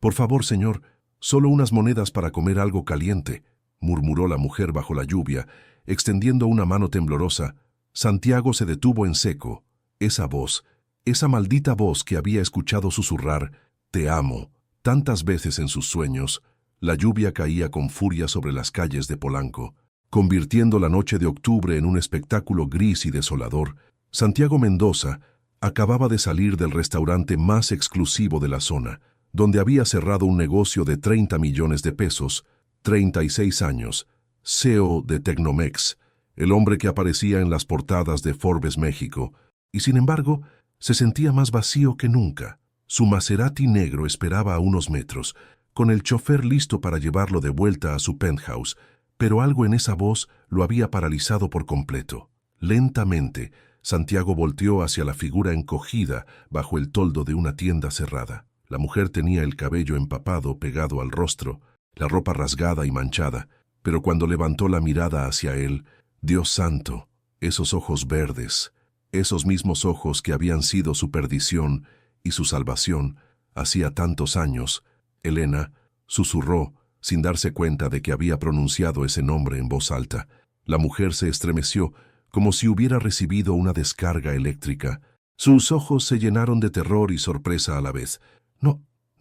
Por favor, señor, solo unas monedas para comer algo caliente, murmuró la mujer bajo la lluvia, extendiendo una mano temblorosa. Santiago se detuvo en seco. Esa voz, esa maldita voz que había escuchado susurrar, «Te amo», tantas veces en sus sueños. La lluvia caía con furia sobre las calles de Polanco, convirtiendo la noche de octubre en un espectáculo gris y desolador. Santiago Mendoza acababa de salir del restaurante más exclusivo de la zona, donde había cerrado un negocio de 30 millones de pesos, 36 años, CEO de Tecnomex, el hombre que aparecía en las portadas de Forbes México, y sin embargo, se sentía más vacío que nunca. Su Maserati negro esperaba a unos metros, con el chofer listo para llevarlo de vuelta a su penthouse, pero algo en esa voz lo había paralizado por completo. Lentamente, Santiago volteó hacia la figura encogida bajo el toldo de una tienda cerrada. La mujer tenía el cabello empapado pegado al rostro, la ropa rasgada y manchada, pero cuando levantó la mirada hacia él, Dios santo, esos ojos verdes, esos mismos ojos que habían sido su perdición y su salvación hacía tantos años, Elena, susurró, sin darse cuenta de que había pronunciado ese nombre en voz alta. La mujer se estremeció, como si hubiera recibido una descarga eléctrica. Sus ojos se llenaron de terror y sorpresa a la vez.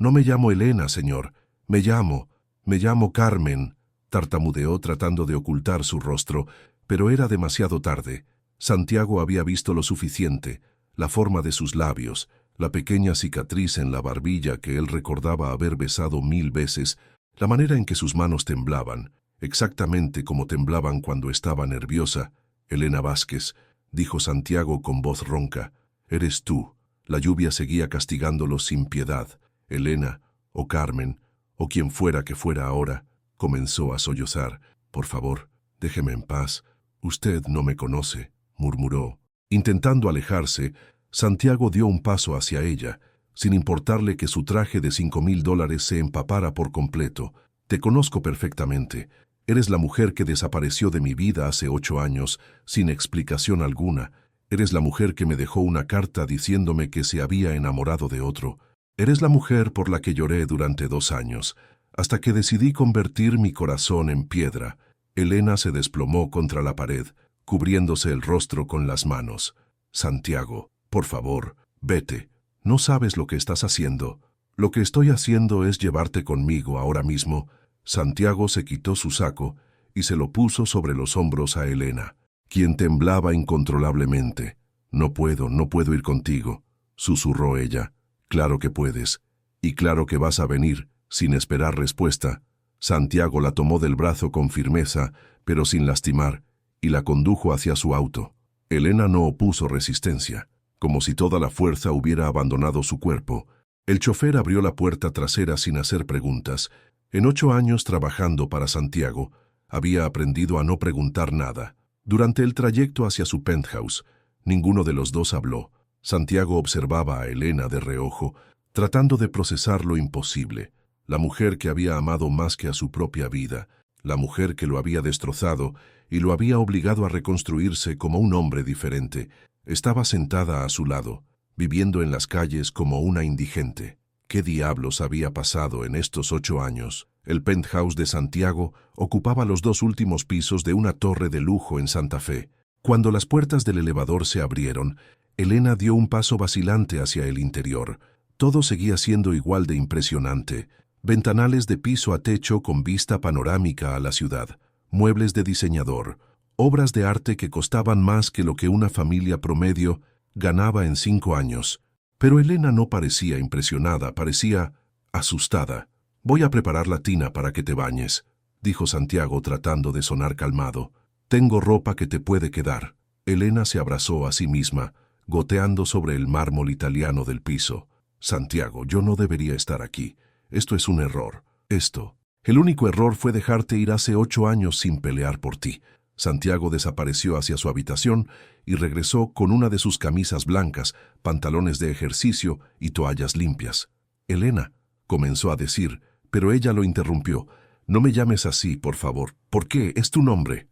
No me llamo Elena, señor. Me llamo Carmen, tartamudeó tratando de ocultar su rostro, pero era demasiado tarde. Santiago había visto lo suficiente, la forma de sus labios, la pequeña cicatriz en la barbilla que él recordaba haber besado 1000 veces, la manera en que sus manos temblaban, exactamente como temblaban cuando estaba nerviosa. Elena Vázquez, dijo Santiago con voz ronca, eres tú. La lluvia seguía castigándolo sin piedad. Elena, o Carmen, o quien fuera que fuera ahora, comenzó a sollozar. Por favor, déjeme en paz. Usted no me conoce, murmuró. Intentando alejarse, Santiago dio un paso hacia ella, sin importarle que su traje de $5,000 se empapara por completo. Te conozco perfectamente. Eres la mujer que desapareció de mi vida hace 8 años, sin explicación alguna. Eres la mujer que me dejó una carta diciéndome que se había enamorado de otro. Eres la mujer por la que lloré durante 2 años, hasta que decidí convertir mi corazón en piedra. Elena se desplomó contra la pared, cubriéndose el rostro con las manos. Santiago, por favor, vete. No sabes lo que estás haciendo. Lo que estoy haciendo es llevarte conmigo ahora mismo. Santiago se quitó su saco y se lo puso sobre los hombros a Elena, quien temblaba incontrolablemente. No puedo ir contigo, susurró ella. Claro que puedes, y claro que vas a venir, sin esperar respuesta. Santiago la tomó del brazo con firmeza, pero sin lastimar, y la condujo hacia su auto. Elena no opuso resistencia, como si toda la fuerza hubiera abandonado su cuerpo. El chofer abrió la puerta trasera sin hacer preguntas. En 8 años trabajando para Santiago, había aprendido a no preguntar nada. Durante el trayecto hacia su penthouse, ninguno de los dos habló. Santiago observaba a Elena de reojo, tratando de procesar lo imposible. La mujer que había amado más que a su propia vida, la mujer que lo había destrozado y lo había obligado a reconstruirse como un hombre diferente, estaba sentada a su lado, viviendo en las calles como una indigente. ¿Qué diablos había pasado en estos 8 años? El penthouse de Santiago ocupaba los 2 últimos pisos de una torre de lujo en Santa Fe. Cuando las puertas del elevador se abrieron, Elena dio un paso vacilante hacia el interior. Todo seguía siendo igual de impresionante. Ventanales de piso a techo con vista panorámica a la ciudad, muebles de diseñador, obras de arte que costaban más que lo que una familia promedio ganaba en 5 años. Pero Elena no parecía impresionada, parecía asustada. «Voy a preparar la tina para que te bañes», dijo Santiago tratando de sonar calmado. «Tengo ropa que te puede quedar». Elena se abrazó a sí misma, goteando sobre el mármol italiano del piso. «Santiago, yo no debería estar aquí. Esto es un error. El único error fue dejarte ir hace 8 años sin pelear por ti». Santiago desapareció hacia su habitación y regresó con una de sus camisas blancas, pantalones de ejercicio y toallas limpias. «Elena», comenzó a decir, pero ella lo interrumpió. «No me llames así, por favor. ¿Por qué? Es tu nombre».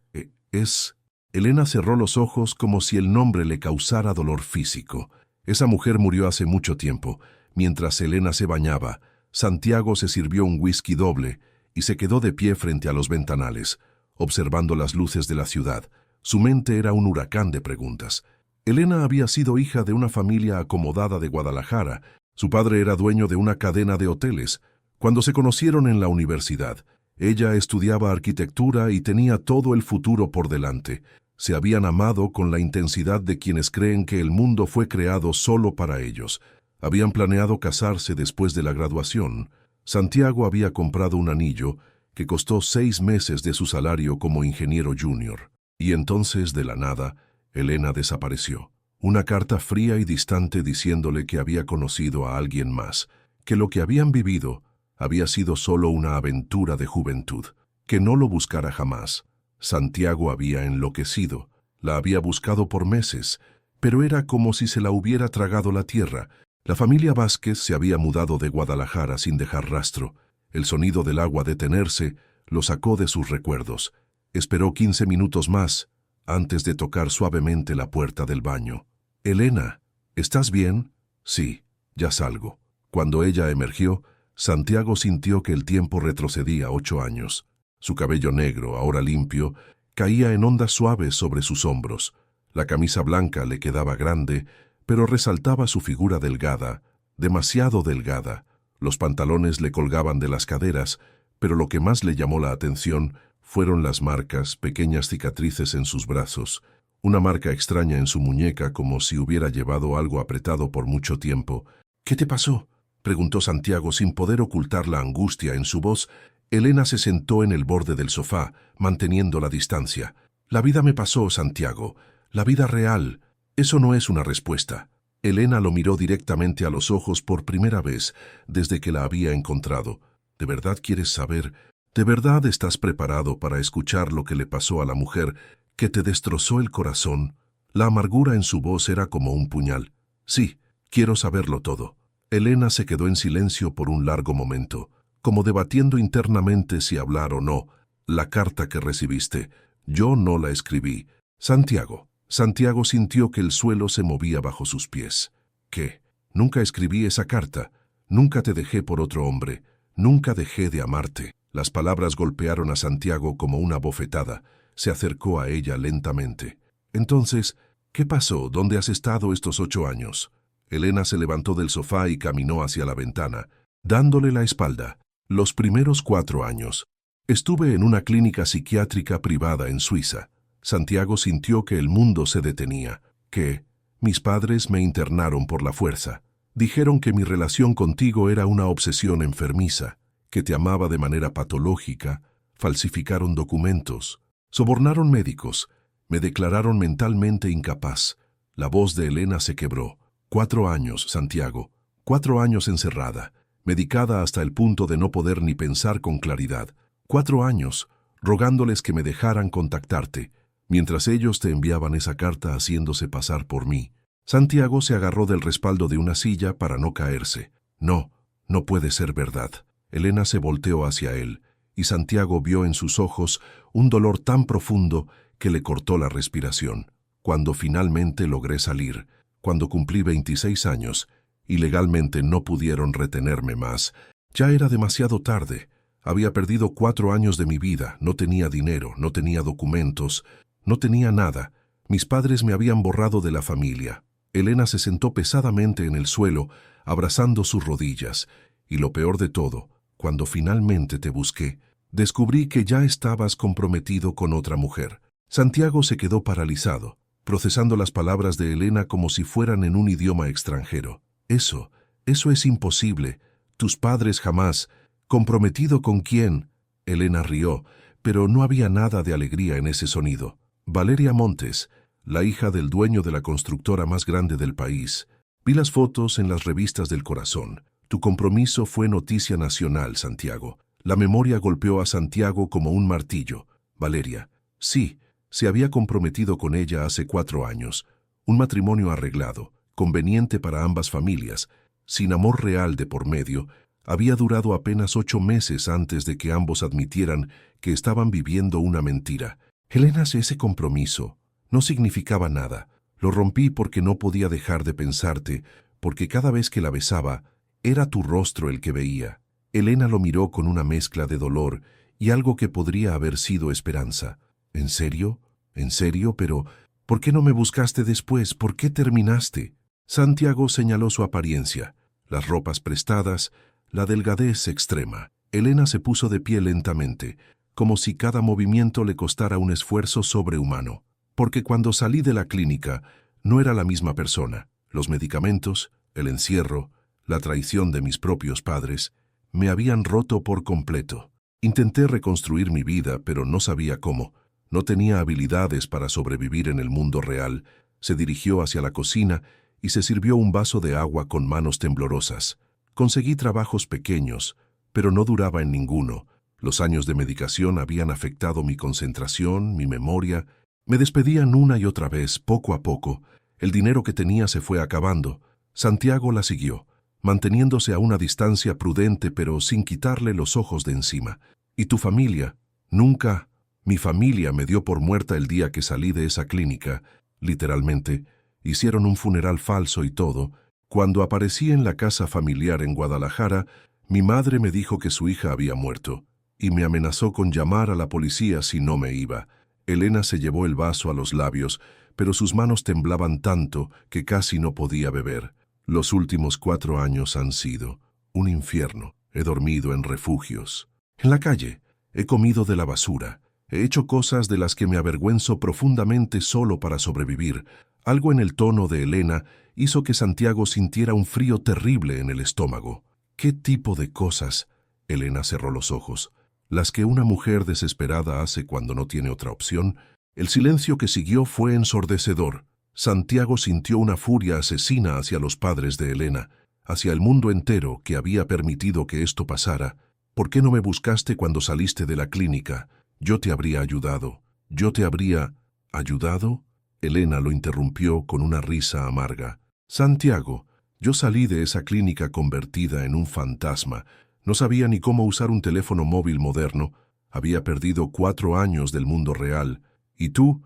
Elena cerró los ojos como si el nombre le causara dolor físico. Esa mujer murió hace mucho tiempo. Mientras Elena se bañaba, Santiago se sirvió un whisky doble y se quedó de pie frente a los ventanales, observando las luces de la ciudad. Su mente era un huracán de preguntas. Elena había sido hija de una familia acomodada de Guadalajara. Su padre era dueño de una cadena de hoteles. Cuando se conocieron en la universidad, ella estudiaba arquitectura y tenía todo el futuro por delante. Se habían amado con la intensidad de quienes creen que el mundo fue creado solo para ellos. Habían planeado casarse después de la graduación. Santiago había comprado un anillo que costó 6 meses de su salario como ingeniero junior. Y entonces, de la nada, Elena desapareció. Una carta fría y distante diciéndole que había conocido a alguien más, que lo que habían vivido había sido solo una aventura de juventud, que no lo buscara jamás. Santiago había enloquecido, la había buscado por meses, pero era como si se la hubiera tragado la tierra. La familia Vázquez se había mudado de Guadalajara sin dejar rastro. El sonido del agua detenerse lo sacó de sus recuerdos. Esperó 15 minutos más antes de tocar suavemente la puerta del baño. «Elena, ¿estás bien?» «Sí, ya salgo». Cuando ella emergió, Santiago sintió que el tiempo retrocedía 8 años. Su cabello negro, ahora limpio, caía en ondas suaves sobre sus hombros. La camisa blanca le quedaba grande, pero resaltaba su figura delgada, demasiado delgada. Los pantalones le colgaban de las caderas, pero lo que más le llamó la atención fueron las marcas, pequeñas cicatrices en sus brazos, una marca extraña en su muñeca como si hubiera llevado algo apretado por mucho tiempo. «¿Qué te pasó?», preguntó Santiago sin poder ocultar la angustia en su voz. Elena se sentó en el borde del sofá, manteniendo la distancia. «La vida me pasó, Santiago. La vida real. Eso no es una respuesta». Elena lo miró directamente a los ojos por primera vez desde que la había encontrado. «¿De verdad quieres saber? ¿De verdad estás preparado para escuchar lo que le pasó a la mujer que te destrozó el corazón?» La amargura en su voz era como un puñal. «Sí, quiero saberlo todo». Elena se quedó en silencio por un largo momento, como debatiendo internamente si hablar o no. «La carta que recibiste, yo no la escribí». «Santiago». Santiago sintió que el suelo se movía bajo sus pies. «¿Qué? Nunca escribí esa carta. Nunca te dejé por otro hombre. Nunca dejé de amarte». Las palabras golpearon a Santiago como una bofetada. Se acercó a ella lentamente. «Entonces, ¿qué pasó? ¿Dónde has estado estos 8 años?» Elena se levantó del sofá y caminó hacia la ventana, dándole la espalda. «Los primeros 4 años. Estuve en una clínica psiquiátrica privada en Suiza». Santiago sintió que el mundo se detenía. «¿Qué? Mis padres me internaron por la fuerza. Dijeron que mi relación contigo era una obsesión enfermiza, que te amaba de manera patológica, falsificaron documentos, sobornaron médicos, me declararon mentalmente incapaz». La voz de Elena se quebró. 4 años, Santiago, 4 años encerrada, medicada hasta el punto de no poder ni pensar con claridad. 4 años, rogándoles que me dejaran contactarte, mientras ellos te enviaban esa carta haciéndose pasar por mí. Santiago se agarró del respaldo de una silla para no caerse. «No, no puede ser verdad». Elena se volteó hacia él, y Santiago vio en sus ojos un dolor tan profundo que le cortó la respiración. «Cuando finalmente logré salir, cuando cumplí 26 años, y legalmente no pudieron retenerme más, ya era demasiado tarde. Había perdido 4 años de mi vida, no tenía dinero, no tenía documentos, no tenía nada. Mis padres me habían borrado de la familia». Elena se sentó pesadamente en el suelo, abrazando sus rodillas. «Y lo peor de todo, cuando finalmente te busqué, descubrí que ya estabas comprometido con otra mujer». Santiago se quedó paralizado, procesando las palabras de Elena como si fueran en un idioma extranjero. Eso es imposible. Tus padres jamás. ¿Comprometido con quién?» Elena rió, pero no había nada de alegría en ese sonido. «Valeria Montes, la hija del dueño de la constructora más grande del país. Vi las fotos en las revistas del corazón. Tu compromiso fue noticia nacional, Santiago». La memoria golpeó a Santiago como un martillo. «Valeria». Sí, se había comprometido con ella hace 4 años. Un matrimonio arreglado, conveniente para ambas familias, sin amor real de por medio. Había durado apenas 8 meses antes de que ambos admitieran que estaban viviendo una mentira. «Elena, ese compromiso no significaba nada. Lo rompí porque no podía dejar de pensarte, porque cada vez que la besaba, era tu rostro el que veía. Elena lo miró con una mezcla de dolor y algo que podría haber sido esperanza. ¿En serio? ¿En serio? Pero, ¿por qué no me buscaste después? ¿Por qué terminaste? Santiago señaló su apariencia, las ropas prestadas, la delgadez extrema. Elena se puso de pie lentamente, como si cada movimiento le costara un esfuerzo sobrehumano. Porque cuando salí de la clínica, no era la misma persona. Los medicamentos, el encierro, la traición de mis propios padres, me habían roto por completo. Intenté reconstruir mi vida, pero no sabía cómo. No tenía habilidades para sobrevivir en el mundo real. Se dirigió hacia la cocina y se sirvió un vaso de agua con manos temblorosas. Conseguí trabajos pequeños, pero no duraba en ninguno. Los años de medicación habían afectado mi concentración, mi memoria. Me despedían una y otra vez, poco a poco. El dinero que tenía se fue acabando. Santiago la siguió, manteniéndose a una distancia prudente pero sin quitarle los ojos de encima. ¿Y tu familia? Nunca. Mi familia me dio por muerta el día que salí de esa clínica. Literalmente, hicieron un funeral falso y todo. Cuando aparecí en la casa familiar en Guadalajara, mi madre me dijo que su hija había muerto, y me amenazó con llamar a la policía si no me iba. Elena se llevó el vaso a los labios, pero sus manos temblaban tanto que casi no podía beber. Los últimos 4 años han sido un infierno. He dormido en refugios, en la calle, he comido de la basura, he hecho cosas de las que me avergüenzo profundamente solo para sobrevivir. Algo en el tono de Elena hizo que Santiago sintiera un frío terrible en el estómago. ¿Qué tipo de cosas? Elena cerró los ojos. Las que una mujer desesperada hace cuando no tiene otra opción. El silencio que siguió fue ensordecedor. Santiago sintió una furia asesina hacia los padres de Elena, hacia el mundo entero que había permitido que esto pasara. ¿Por qué no me buscaste cuando saliste de la clínica? Yo te habría ayudado. Yo te habría... ¿Ayudado? Elena lo interrumpió con una risa amarga. Santiago, yo salí de esa clínica convertida en un fantasma. No sabía ni cómo usar un teléfono móvil moderno. Había perdido 4 años del mundo real. Y tú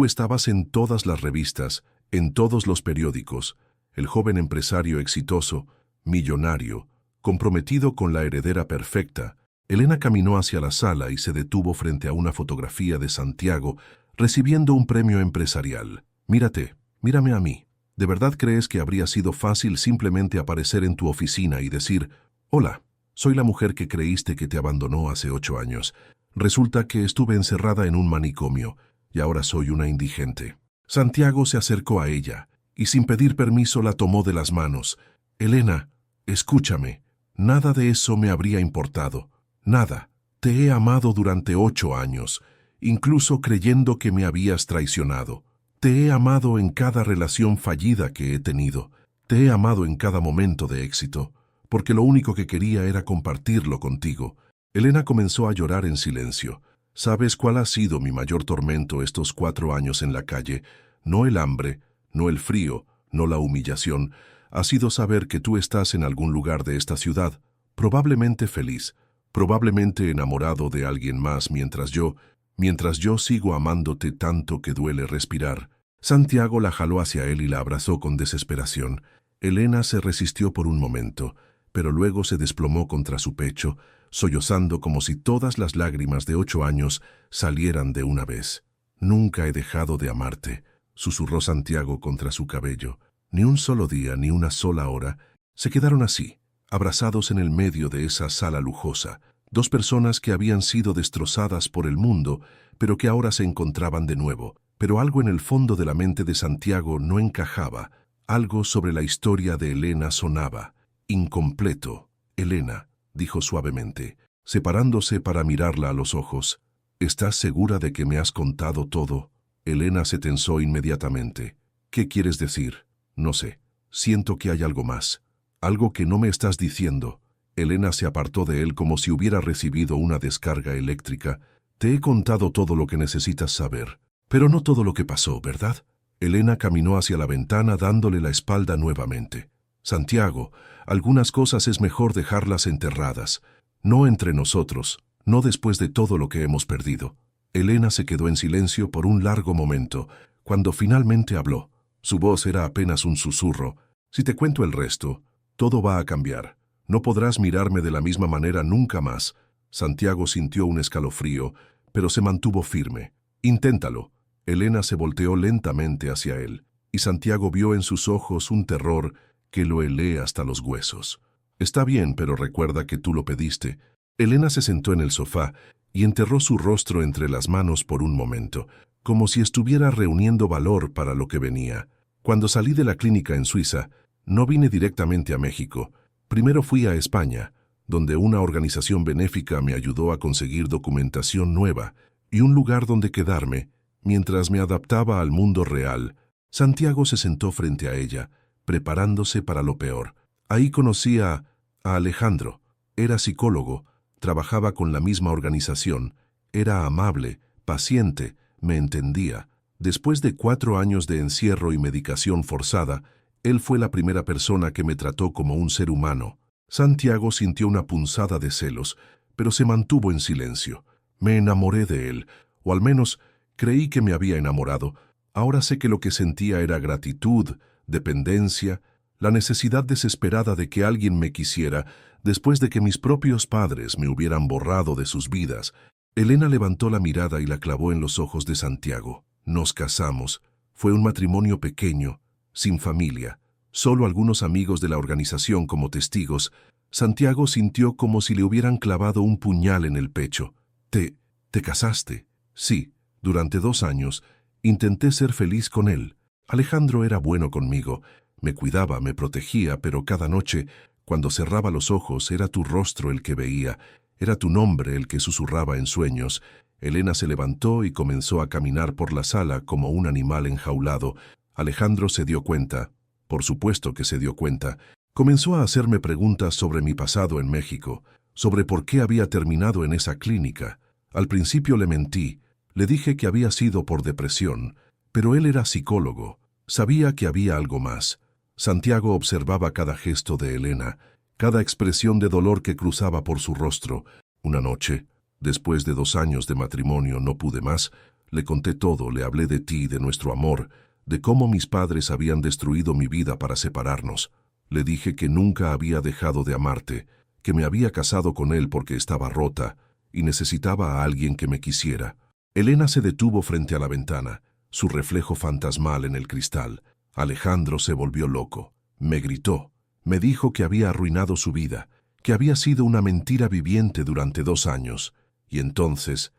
estabas en todas las revistas, en todos los periódicos. El joven empresario exitoso, millonario, comprometido con la heredera perfecta. Elena caminó hacia la sala y se detuvo frente a una fotografía de Santiago, recibiendo un premio empresarial. Mírate, mírame a mí. ¿De verdad crees que habría sido fácil simplemente aparecer en tu oficina y decir, hola, soy la mujer que creíste que te abandonó hace 8 años. Resulta que estuve encerrada en un manicomio y ahora soy una indigente? Santiago se acercó a ella y sin pedir permiso la tomó de las manos. Elena, escúchame, nada de eso me habría importado. Nada. Te he amado durante 8 años, incluso creyendo que me habías traicionado. Te he amado en cada relación fallida que he tenido. Te he amado en cada momento de éxito, porque lo único que quería era compartirlo contigo. Elena comenzó a llorar en silencio. ¿Sabes cuál ha sido mi mayor tormento estos 4 años en la calle? No el hambre, no el frío, no la humillación. Ha sido saber que tú estás en algún lugar de esta ciudad, probablemente feliz, probablemente enamorado de alguien más mientras yo sigo amándote tanto que duele respirar. Santiago la jaló hacia él y la abrazó con desesperación. Elena se resistió por un momento, pero luego se desplomó contra su pecho, sollozando como si todas las lágrimas de 8 años salieran de una vez. Nunca he dejado de amarte, susurró Santiago contra su cabello. Ni un solo día, ni una sola hora. Se quedaron así, abrazados en el medio de esa sala lujosa, 2 personas que habían sido destrozadas por el mundo, pero que ahora se encontraban de nuevo. Pero algo en el fondo de la mente de Santiago no encajaba. Algo sobre la historia de Elena sonaba. Incompleto. Elena, dijo suavemente, separándose para mirarla a los ojos. ¿Estás segura de que me has contado todo? Elena se tensó inmediatamente. ¿Qué quieres decir? No sé. Siento que hay algo más. Algo que no me estás diciendo. Elena se apartó de él como si hubiera recibido una descarga eléctrica. Te he contado todo lo que necesitas saber, pero no todo lo que pasó, ¿verdad? Elena caminó hacia la ventana dándole la espalda nuevamente. Santiago, algunas cosas es mejor dejarlas enterradas. No entre nosotros, no después de todo lo que hemos perdido. Elena se quedó en silencio por un largo momento. Cuando finalmente habló, su voz era apenas un susurro. Si te cuento el resto, todo va a cambiar. No podrás mirarme de la misma manera nunca más. Santiago sintió un escalofrío, pero se mantuvo firme. Inténtalo. Elena se volteó lentamente hacia él, y Santiago vio en sus ojos un terror que lo helé hasta los huesos. Está bien, pero recuerda que tú lo pediste. Elena se sentó en el sofá y enterró su rostro entre las manos por un momento, como si estuviera reuniendo valor para lo que venía. Cuando salí de la clínica en Suiza, no vine directamente a México. Primero fui a España, donde una organización benéfica me ayudó a conseguir documentación nueva y un lugar donde quedarme. Mientras me adaptaba al mundo real, Santiago se sentó frente a ella, preparándose para lo peor. Ahí conocí a Alejandro. Era psicólogo, trabajaba con la misma organización, era amable, paciente, me entendía. Después de 4 años de encierro y medicación forzada, él fue la primera persona que me trató como un ser humano. Santiago sintió una punzada de celos, pero se mantuvo en silencio. Me enamoré de él, o al menos creí que me había enamorado. Ahora sé que lo que sentía era gratitud, dependencia, la necesidad desesperada de que alguien me quisiera después de que mis propios padres me hubieran borrado de sus vidas. Elena levantó la mirada y la clavó en los ojos de Santiago. Nos casamos. Fue un matrimonio pequeño, sin familia, solo algunos amigos de la organización como testigos. Santiago sintió como si le hubieran clavado un puñal en el pecho. ¿Te casaste? Sí, durante 2 años. Intenté ser feliz con él. Alejandro era bueno conmigo. Me cuidaba, me protegía, pero cada noche, cuando cerraba los ojos, era tu rostro el que veía, era tu nombre el que susurraba en sueños. Elena se levantó y comenzó a caminar por la sala como un animal enjaulado. Alejandro se dio cuenta, por supuesto que se dio cuenta. Comenzó a hacerme preguntas sobre mi pasado en México, sobre por qué había terminado en esa clínica. Al principio le mentí, le dije que había sido por depresión, pero él era psicólogo, sabía que había algo más. Santiago observaba cada gesto de Elena, cada expresión de dolor que cruzaba por su rostro. Una noche, después de 2 años de matrimonio, no pude más. Le conté todo, le hablé de ti, de nuestro amor, de cómo mis padres habían destruido mi vida para separarnos. Le dije que nunca había dejado de amarte, que me había casado con él porque estaba rota y necesitaba a alguien que me quisiera. Elena se detuvo frente a la ventana, su reflejo fantasmal en el cristal. Alejandro se volvió loco. Me gritó. Me dijo que había arruinado su vida, que había sido una mentira viviente durante 2 años. Y entonces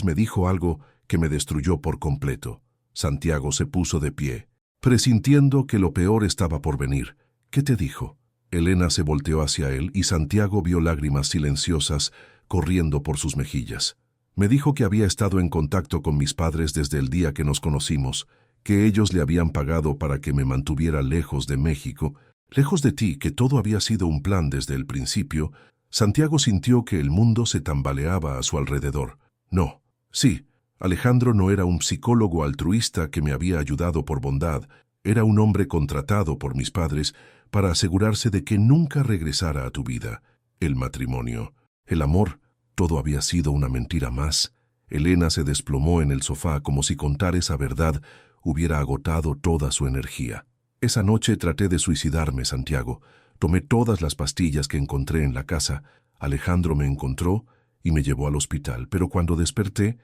me dijo algo que me destruyó por completo. Santiago se puso de pie, presintiendo que lo peor estaba por venir. ¿Qué te dijo? Elena se volteó hacia él y Santiago vio lágrimas silenciosas corriendo por sus mejillas. Me dijo que había estado en contacto con mis padres desde el día que nos conocimos, que ellos le habían pagado para que me mantuviera lejos de México, lejos de ti, que todo había sido un plan desde el principio. Santiago sintió que el mundo se tambaleaba a su alrededor. No, sí, Alejandro no era un psicólogo altruista que me había ayudado por bondad, era un hombre contratado por mis padres para asegurarse de que nunca regresara a tu vida. El matrimonio, el amor, todo había sido una mentira más. Elena se desplomó en el sofá como si contar esa verdad hubiera agotado toda su energía. Esa noche traté de suicidarme, Santiago. Tomé todas las pastillas que encontré en la casa. Alejandro me encontró y me llevó al hospital, pero cuando desperté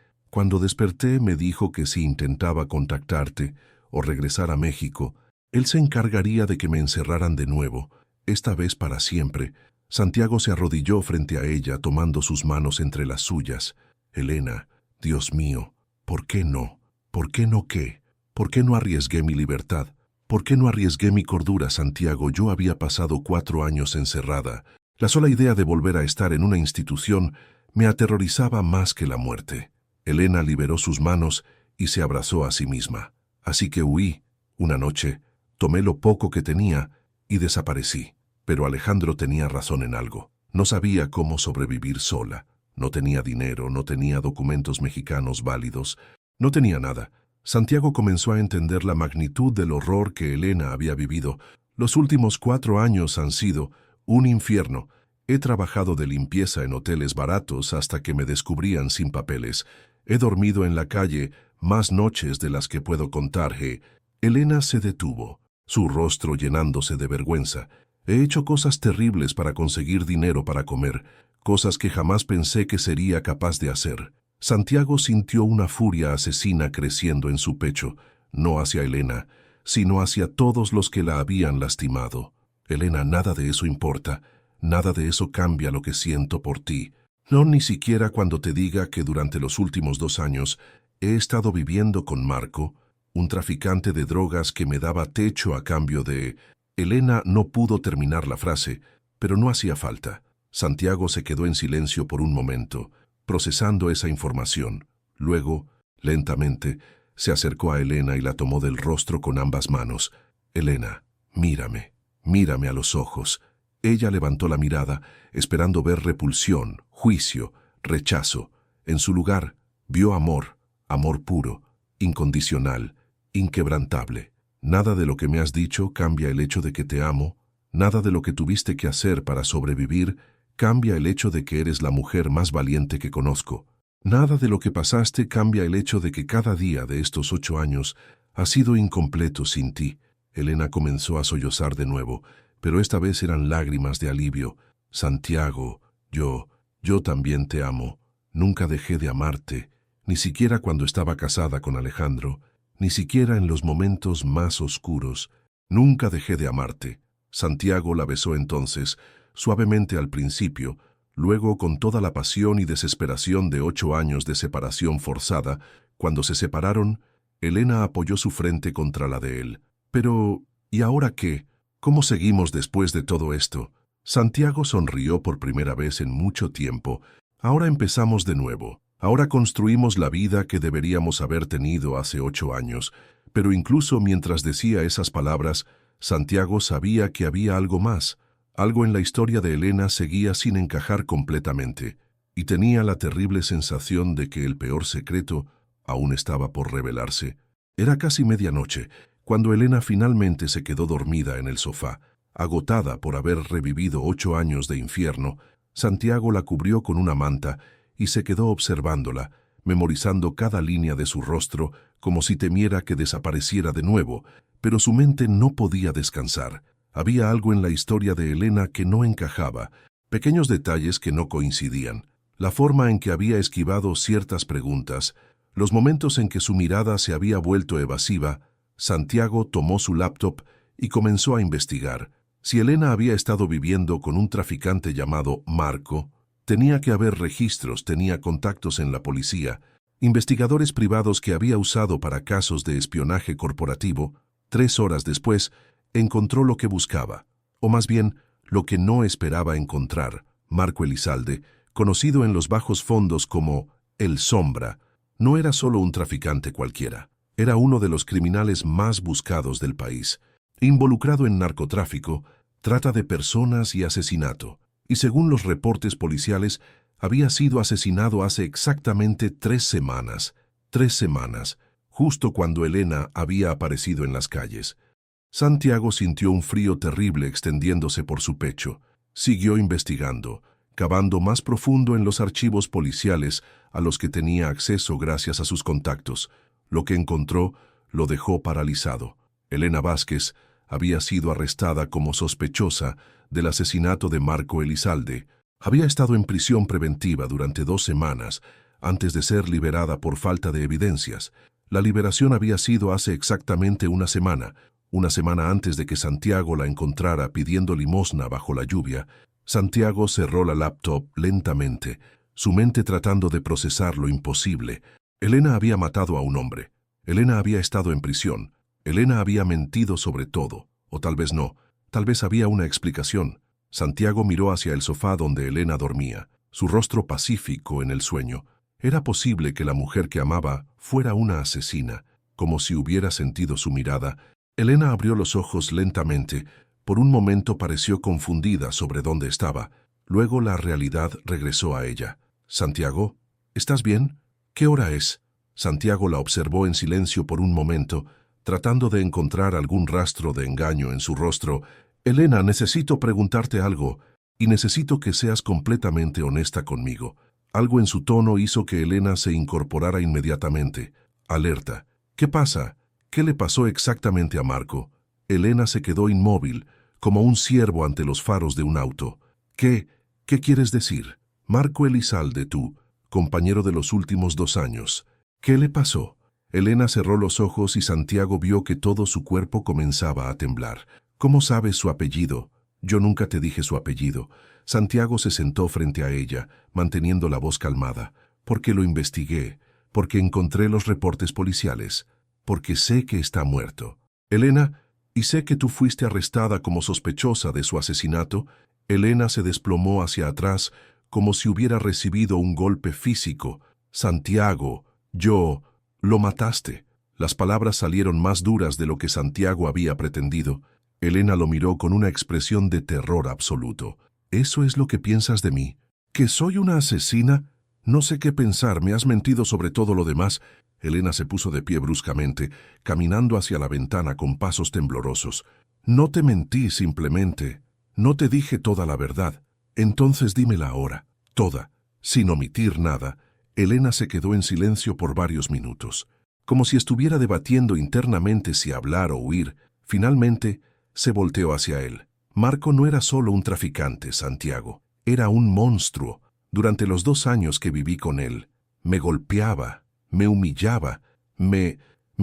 me dijo que si intentaba contactarte o regresar a México, él se encargaría de que me encerraran de nuevo, esta vez para siempre. Santiago se arrodilló frente a ella, tomando sus manos entre las suyas. Elena, Dios mío, ¿por qué no? ¿Por qué no qué? ¿Por qué no arriesgué mi libertad? ¿Por qué no arriesgué mi cordura, Santiago? Yo había pasado 4 años encerrada. La sola idea de volver a estar en una institución me aterrorizaba más que la muerte. Elena liberó sus manos y se abrazó a sí misma. Así que huí. Una noche, tomé lo poco que tenía y desaparecí. Pero Alejandro tenía razón en algo. No sabía cómo sobrevivir sola. No tenía dinero, no tenía documentos mexicanos válidos, no tenía nada. Santiago comenzó a entender la magnitud del horror que Elena había vivido. Los últimos 4 años han sido un infierno. He trabajado de limpieza en hoteles baratos hasta que me descubrían sin papeles. He dormido en la calle más noches de las que puedo contar. Elena se detuvo, su rostro llenándose de vergüenza. He hecho cosas terribles para conseguir dinero para comer, cosas que jamás pensé que sería capaz de hacer. Santiago sintió una furia asesina creciendo en su pecho, no hacia Elena, sino hacia todos los que la habían lastimado. Elena, nada de eso importa, nada de eso cambia lo que siento por ti. No, ni siquiera cuando te diga que durante los últimos 2 años he estado viviendo con Marco, un traficante de drogas que me daba techo a cambio de... Elena no pudo terminar la frase, pero no hacía falta. Santiago se quedó en silencio por un momento, procesando esa información. Luego, lentamente, se acercó a Elena y la tomó del rostro con ambas manos. Elena, mírame, mírame a los ojos. Ella levantó la mirada, esperando ver repulsión, juicio, rechazo. En su lugar, vio amor, amor puro, incondicional, inquebrantable. Nada de lo que me has dicho cambia el hecho de que te amo, nada de lo que tuviste que hacer para sobrevivir cambia el hecho de que eres la mujer más valiente que conozco. Nada de lo que pasaste cambia el hecho de que cada día de estos 8 años ha sido incompleto sin ti. Elena comenzó a sollozar de nuevo, pero esta vez eran lágrimas de alivio. Santiago, yo también te amo. Nunca dejé de amarte, ni siquiera cuando estaba casada con Alejandro, ni siquiera en los momentos más oscuros. Nunca dejé de amarte. Santiago la besó entonces, suavemente al principio, luego con toda la pasión y desesperación de 8 años de separación forzada. Cuando se separaron, Elena apoyó su frente contra la de él. Pero, ¿y ahora qué? ¿Cómo seguimos después de todo esto? Santiago sonrió por primera vez en mucho tiempo. Ahora empezamos de nuevo. Ahora construimos la vida que deberíamos haber tenido hace 8 años. Pero incluso mientras decía esas palabras, Santiago sabía que había algo más. Algo en la historia de Elena seguía sin encajar completamente, y tenía la terrible sensación de que el peor secreto aún estaba por revelarse. Era casi medianoche, cuando Elena finalmente se quedó dormida en el sofá. Agotada por haber revivido 8 años de infierno, Santiago la cubrió con una manta y se quedó observándola, memorizando cada línea de su rostro como si temiera que desapareciera de nuevo, pero su mente no podía descansar. Había algo en la historia de Elena que no encajaba, pequeños detalles que no coincidían, la forma en que había esquivado ciertas preguntas, los momentos en que su mirada se había vuelto evasiva. Santiago tomó su laptop y comenzó a investigar. Si Elena había estado viviendo con un traficante llamado Marco, tenía que haber registros, tenía contactos en la policía, investigadores privados que había usado para casos de espionaje corporativo. 3 horas después, encontró lo que buscaba, o más bien, lo que no esperaba encontrar. Marco Elizalde, conocido en los bajos fondos como El Sombra, no era solo un traficante cualquiera. Era uno de los criminales más buscados del país, involucrado en narcotráfico, trata de personas y asesinato. Y según los reportes policiales, había sido asesinado hace exactamente 3 semanas. 3 semanas, justo cuando Elena había aparecido en las calles. Santiago sintió un frío terrible extendiéndose por su pecho. Siguió investigando, cavando más profundo en los archivos policiales a los que tenía acceso gracias a sus contactos. Lo que encontró lo dejó paralizado. Elena Vázquez había sido arrestada como sospechosa del asesinato de Marco Elizalde. Había estado en prisión preventiva durante 2 semanas antes de ser liberada por falta de evidencias. La liberación había sido hace exactamente una semana antes de que Santiago la encontrara pidiendo limosna bajo la lluvia. Santiago cerró la laptop lentamente, su mente tratando de procesar lo imposible. Elena había matado a un hombre. Elena había estado en prisión. Elena había mentido sobre todo, o tal vez no. Tal vez había una explicación. Santiago miró hacia el sofá donde Elena dormía, su rostro pacífico en el sueño. Era posible que la mujer que amaba fuera una asesina, como si hubiera sentido su mirada. Elena abrió los ojos lentamente. Por un momento pareció confundida sobre dónde estaba. Luego la realidad regresó a ella. «Santiago, ¿estás bien? ¿Qué hora es?» Santiago la observó en silencio por un momento, tratando de encontrar algún rastro de engaño en su rostro. «Elena, necesito preguntarte algo, y necesito que seas completamente honesta conmigo». Algo en su tono hizo que Elena se incorporara inmediatamente, alerta. «¿Qué pasa? ¿Qué le pasó exactamente a Marco?» Elena se quedó inmóvil, como un ciervo ante los faros de un auto. ¿Qué quieres decir? Marco Elizalde, tú, compañero de los últimos 2 años. ¿Qué le pasó? Elena cerró los ojos y Santiago vio que todo su cuerpo comenzaba a temblar. ¿Cómo sabes su apellido? Yo nunca te dije su apellido. Santiago se sentó frente a ella, manteniendo la voz calmada. Porque lo investigué, porque encontré los reportes policiales, porque sé que está muerto. Elena, y sé que tú fuiste arrestada como sospechosa de su asesinato. Elena se desplomó hacia atrás, como si hubiera recibido un golpe físico. Santiago, lo mataste. Las palabras salieron más duras de lo que Santiago había pretendido. Elena lo miró con una expresión de terror absoluto. ¿Eso es lo que piensas de mí? ¿Que soy una asesina? No sé qué pensar, me has mentido sobre todo lo demás. Elena se puso de pie bruscamente, caminando hacia la ventana con pasos temblorosos. No te mentí simplemente. No te dije toda la verdad. Entonces dímela ahora, toda, sin omitir nada. Elena se quedó en silencio por varios minutos, como si estuviera debatiendo internamente si hablar o huir. Finalmente, se volteó hacia él. Marco no era solo un traficante, Santiago. Era un monstruo. Durante los 2 años que viví con él, me golpeaba, me humillaba, me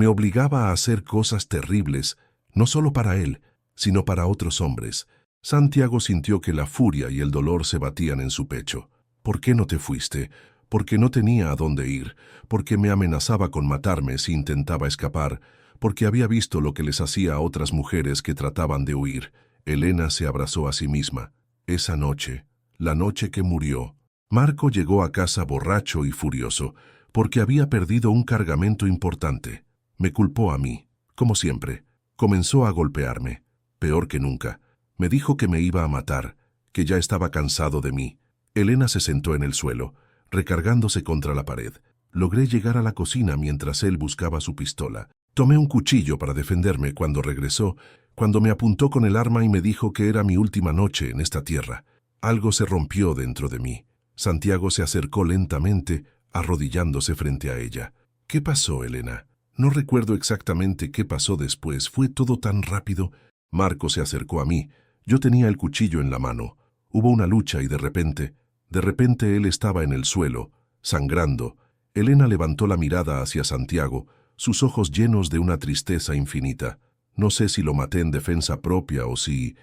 obligaba a hacer cosas terribles, no solo para él, sino para otros hombres. Santiago sintió que la furia y el dolor se batían en su pecho. ¿Por qué no te fuiste? Porque no tenía a dónde ir, porque me amenazaba con matarme si intentaba escapar, porque había visto lo que les hacía a otras mujeres que trataban de huir. Elena se abrazó a sí misma. Esa noche, la noche que murió, Marco llegó a casa borracho y furioso, porque había perdido un cargamento importante. Me culpó a mí, como siempre. Comenzó a golpearme, peor que nunca. Me dijo que me iba a matar, que ya estaba cansado de mí. Elena se sentó en el suelo, recargándose contra la pared. Logré llegar a la cocina mientras él buscaba su pistola. Tomé un cuchillo para defenderme cuando regresó, cuando me apuntó con el arma y me dijo que era mi última noche en esta tierra. Algo se rompió dentro de mí. Santiago se acercó lentamente, arrodillándose frente a ella. ¿Qué pasó, Elena? No recuerdo exactamente qué pasó después. Fue todo tan rápido. Marco se acercó a mí. Yo tenía el cuchillo en la mano. Hubo una lucha y de repente él estaba en el suelo, sangrando. Elena levantó la mirada hacia Santiago, sus ojos llenos de una tristeza infinita. No sé si lo maté en defensa propia o si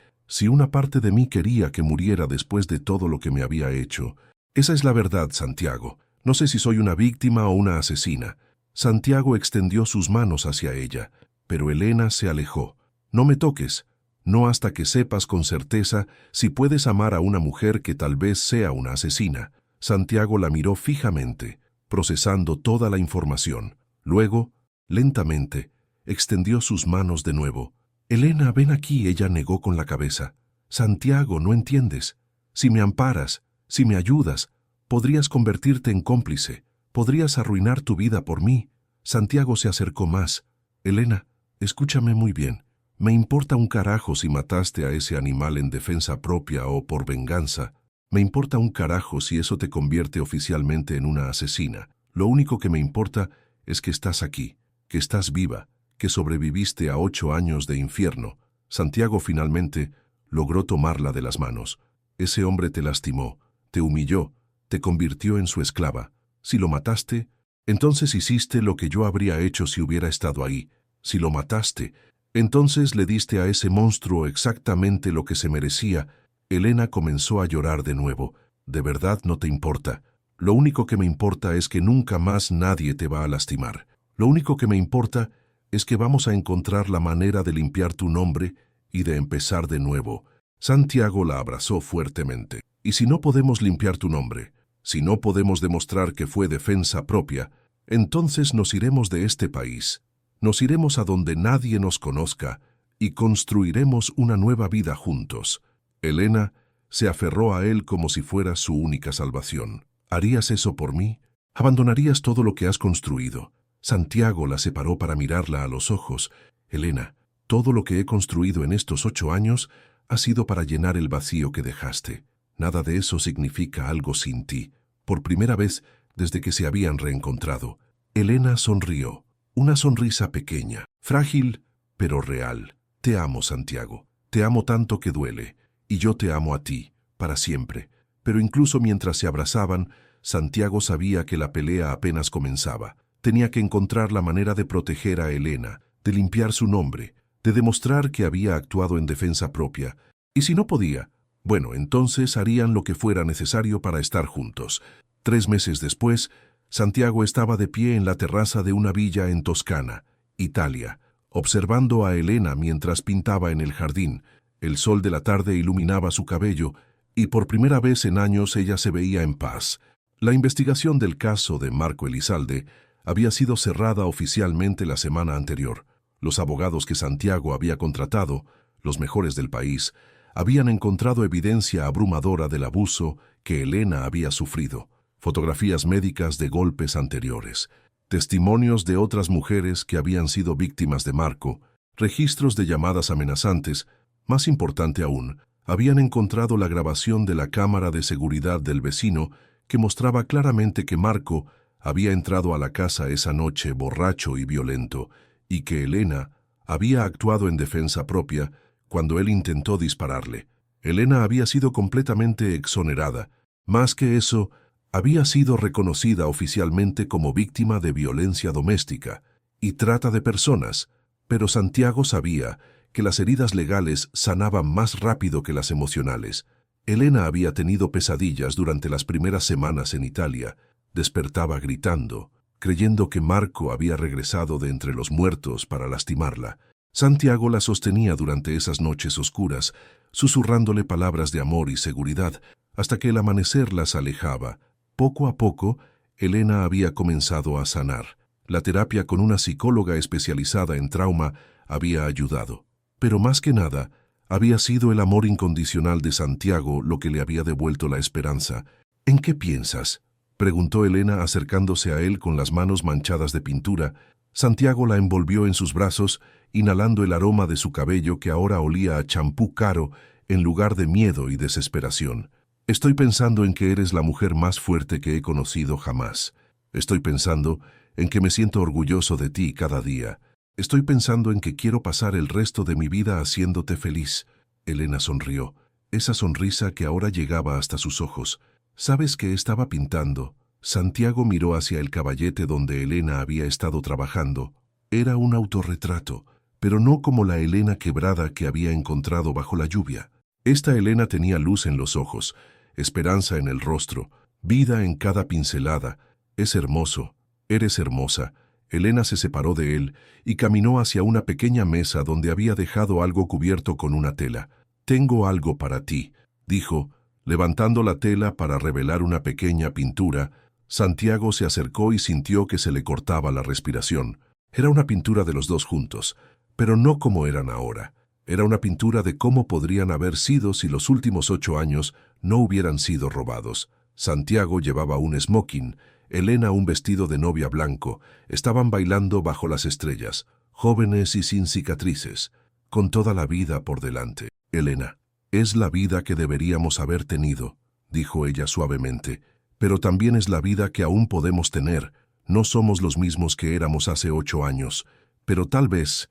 una parte de mí quería que muriera después de todo lo que me había hecho. Esa es la verdad, Santiago. No sé si soy una víctima o una asesina. Santiago extendió sus manos hacia ella, pero Elena se alejó. No me toques, no hasta que sepas con certeza si puedes amar a una mujer que tal vez sea una asesina. Santiago la miró fijamente, procesando toda la información. Luego, lentamente, extendió sus manos de nuevo. Elena, ven aquí, ella negó con la cabeza. Santiago, no entiendes. Si me amparas, si me ayudas, podrías convertirte en cómplice, podrías arruinar tu vida por mí. Santiago se acercó más. Elena, escúchame muy bien. Me importa un carajo si mataste a ese animal en defensa propia o por venganza. Me importa un carajo si eso te convierte oficialmente en una asesina. Lo único que me importa es que estás aquí, que estás viva, que sobreviviste a 8 años de infierno. Santiago finalmente logró tomarla de las manos. Ese hombre te lastimó, te humilló, te convirtió en su esclava. Si lo mataste, entonces hiciste lo que yo habría hecho si hubiera estado ahí. Si lo mataste, entonces le diste a ese monstruo exactamente lo que se merecía. Elena comenzó a llorar de nuevo. De verdad no te importa. Lo único que me importa es que nunca más nadie te va a lastimar. Lo único que me importa es que vamos a encontrar la manera de limpiar tu nombre y de empezar de nuevo. Santiago la abrazó fuertemente. Y si no podemos limpiar tu nombre, si no podemos demostrar que fue defensa propia, entonces nos iremos de este país. Nos iremos a donde nadie nos conozca y construiremos una nueva vida juntos. Elena se aferró a él como si fuera su única salvación. ¿Harías eso por mí? ¿Abandonarías todo lo que has construido? Santiago la separó para mirarla a los ojos. Elena, todo lo que he construido en estos 8 años ha sido para llenar el vacío que dejaste. Nada de eso significa algo sin ti. Por primera vez desde que se habían reencontrado, Elena sonrió. Una sonrisa pequeña, frágil, pero real. Te amo, Santiago. Te amo tanto que duele, y yo te amo a ti, para siempre. Pero incluso mientras se abrazaban, Santiago sabía que la pelea apenas comenzaba. Tenía que encontrar la manera de proteger a Elena, de limpiar su nombre, de demostrar que había actuado en defensa propia. Y si no podía, bueno, entonces harían lo que fuera necesario para estar juntos. 3 meses después, Santiago estaba de pie en la terraza de una villa en Toscana, Italia, observando a Elena mientras pintaba en el jardín. El sol de la tarde iluminaba su cabello, y por primera vez en años ella se veía en paz. La investigación del caso de Marco Elizalde había sido cerrada oficialmente la semana anterior. Los abogados que Santiago había contratado, los mejores del país, habían encontrado evidencia abrumadora del abuso que Elena había sufrido. Fotografías médicas de golpes anteriores, testimonios de otras mujeres que habían sido víctimas de Marco, registros de llamadas amenazantes. Más importante aún, habían encontrado la grabación de la cámara de seguridad del vecino que mostraba claramente que Marco había entrado a la casa esa noche borracho y violento, y que Elena había actuado en defensa propia cuando él intentó dispararle. Elena había sido completamente exonerada. Más que eso, había sido reconocida oficialmente como víctima de violencia doméstica y trata de personas, pero Santiago sabía que las heridas legales sanaban más rápido que las emocionales. Elena había tenido pesadillas durante las primeras semanas en Italia. Despertaba gritando, creyendo que Marco había regresado de entre los muertos para lastimarla. Santiago la sostenía durante esas noches oscuras, susurrándole palabras de amor y seguridad, hasta que el amanecer las alejaba. Poco a poco, Elena había comenzado a sanar. La terapia con una psicóloga especializada en trauma había ayudado. Pero más que nada, había sido el amor incondicional de Santiago lo que le había devuelto la esperanza. ¿En qué piensas?, preguntó Elena acercándose a él con las manos manchadas de pintura. Santiago la envolvió en sus brazos, inhalando el aroma de su cabello que ahora olía a champú caro en lugar de miedo y desesperación. Estoy pensando en que eres la mujer más fuerte que he conocido jamás. Estoy pensando en que me siento orgulloso de ti cada día. Estoy pensando en que quiero pasar el resto de mi vida haciéndote feliz. Elena sonrió, esa sonrisa que ahora llegaba hasta sus ojos. ¿Sabes qué estaba pintando? Santiago miró hacia el caballete donde Elena había estado trabajando. Era un autorretrato, pero no como la Elena quebrada que había encontrado bajo la lluvia. Esta Elena tenía luz en los ojos, esperanza en el rostro, vida en cada pincelada. Es hermoso, eres hermosa. Elena se separó de él y caminó hacia una pequeña mesa donde había dejado algo cubierto con una tela. Tengo algo para ti, dijo, levantando la tela para revelar una pequeña pintura. Santiago se acercó y sintió que se le cortaba la respiración. Era una pintura de los dos juntos, pero no como eran ahora. Era una pintura de cómo podrían haber sido si los últimos 8 años no hubieran sido robados. Santiago llevaba un smoking, Elena un vestido de novia blanco. Estaban bailando bajo las estrellas, jóvenes y sin cicatrices, con toda la vida por delante. Elena, es la vida que deberíamos haber tenido, dijo ella suavemente, pero también es la vida que aún podemos tener. No somos los mismos que éramos hace 8 años, pero tal vez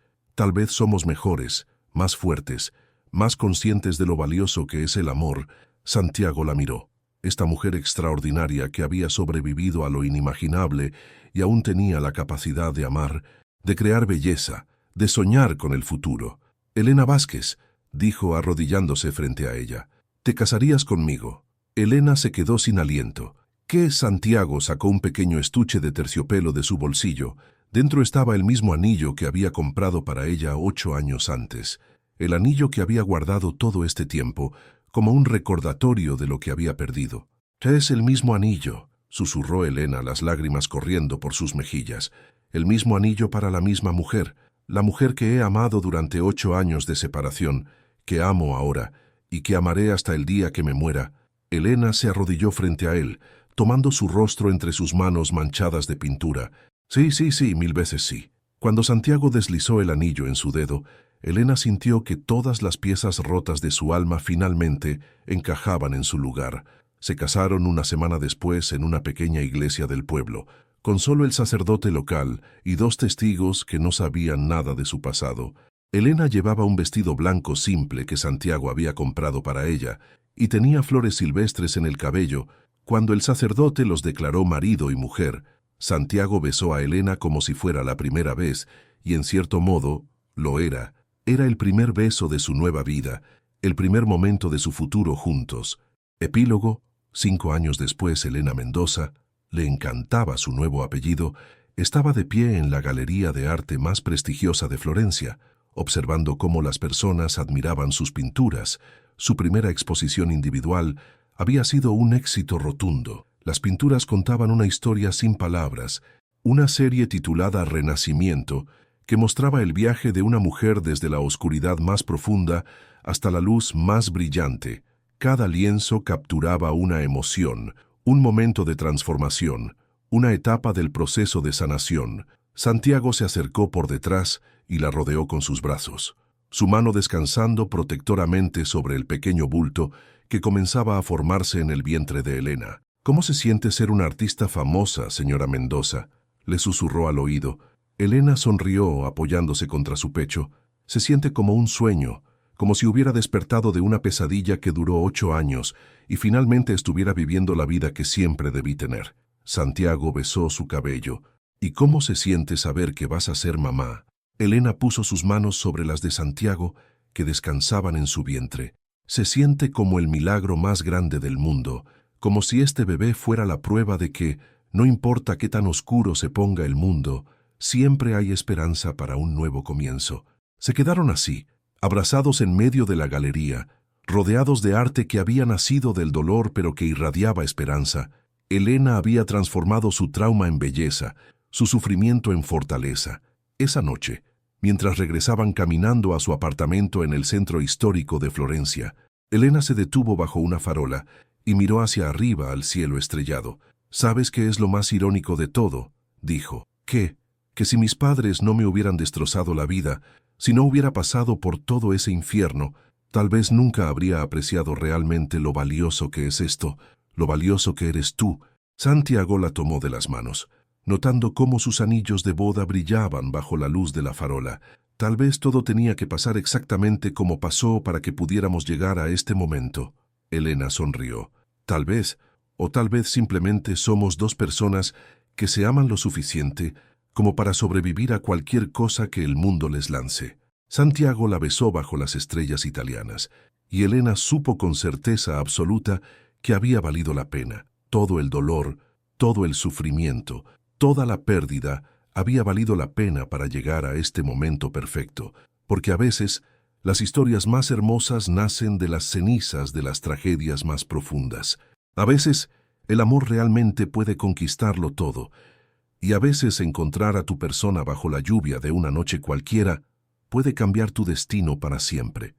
somos mejores, más fuertes, más conscientes de lo valioso que es el amor. Santiago la miró. Esta mujer extraordinaria que había sobrevivido a lo inimaginable y aún tenía la capacidad de amar, de crear belleza, de soñar con el futuro. Elena Vázquez, dijo arrodillándose frente a ella, ¿te casarías conmigo? Elena se quedó sin aliento. ¿Qué? Santiago sacó un pequeño estuche de terciopelo de su bolsillo. Dentro estaba el mismo anillo que había comprado para ella 8 años antes. El anillo que había guardado todo este tiempo, como un recordatorio de lo que había perdido. «Es el mismo anillo», susurró Elena, las lágrimas corriendo por sus mejillas. «El mismo anillo para la misma mujer, la mujer que he amado durante 8 años de separación, que amo ahora y que amaré hasta el día que me muera». Elena se arrodilló frente a él, tomando su rostro entre sus manos manchadas de pintura. «Sí, 1000 veces sí». Cuando Santiago deslizó el anillo en su dedo, Elena sintió que todas las piezas rotas de su alma finalmente encajaban en su lugar. Se casaron una semana después en una pequeña iglesia del pueblo, con solo el sacerdote local y 2 testigos que no sabían nada de su pasado. Elena llevaba un vestido blanco simple que Santiago había comprado para ella y tenía flores silvestres en el cabello. Cuando el sacerdote los declaró marido y mujer, Santiago besó a Elena como si fuera la primera vez, y en cierto modo, lo era. Era el primer beso de su nueva vida, el primer momento de su futuro juntos. Epílogo: 5 años después, Elena Mendoza, le encantaba su nuevo apellido, estaba de pie en la galería de arte más prestigiosa de Florencia, observando cómo las personas admiraban sus pinturas. Su primera exposición individual había sido un éxito rotundo. Las pinturas contaban una historia sin palabras, una serie titulada Renacimiento, que mostraba el viaje de una mujer desde la oscuridad más profunda hasta la luz más brillante. Cada lienzo capturaba una emoción, un momento de transformación, una etapa del proceso de sanación. Santiago se acercó por detrás y la rodeó con sus brazos, su mano descansando protectoramente sobre el pequeño bulto que comenzaba a formarse en el vientre de Elena. «¿Cómo se siente ser una artista famosa, señora Mendoza?», le susurró al oído. Elena sonrió apoyándose contra su pecho. «Se siente como un sueño, como si hubiera despertado de una pesadilla que duró 8 años y finalmente estuviera viviendo la vida que siempre debí tener». Santiago besó su cabello. «¿Y cómo se siente saber que vas a ser mamá?». Elena puso sus manos sobre las de Santiago, que descansaban en su vientre. «Se siente como el milagro más grande del mundo, como si este bebé fuera la prueba de que, no importa qué tan oscuro se ponga el mundo, siempre hay esperanza para un nuevo comienzo». Se quedaron así, abrazados en medio de la galería, rodeados de arte que había nacido del dolor pero que irradiaba esperanza. Elena había transformado su trauma en belleza, su sufrimiento en fortaleza. Esa noche, mientras regresaban caminando a su apartamento en el centro histórico de Florencia, Elena se detuvo bajo una farola y miró hacia arriba al cielo estrellado. «¿Sabes qué es lo más irónico de todo?», dijo. «¿Qué? Que si mis padres no me hubieran destrozado la vida, si no hubiera pasado por todo ese infierno, tal vez nunca habría apreciado realmente lo valioso que es esto, lo valioso que eres tú». Santiago la tomó de las manos, notando cómo sus anillos de boda brillaban bajo la luz de la farola. «Tal vez todo tenía que pasar exactamente como pasó para que pudiéramos llegar a este momento». Elena sonrió. «Tal vez, o tal vez simplemente somos dos personas que se aman lo suficiente como para sobrevivir a cualquier cosa que el mundo les lance». Santiago la besó bajo las estrellas italianas, y Elena supo con certeza absoluta que había valido la pena. Todo el dolor, todo el sufrimiento, toda la pérdida había valido la pena para llegar a este momento perfecto, porque a veces las historias más hermosas nacen de las cenizas de las tragedias más profundas. A veces el amor realmente puede conquistarlo todo, y a veces encontrar a tu persona bajo la lluvia de una noche cualquiera puede cambiar tu destino para siempre.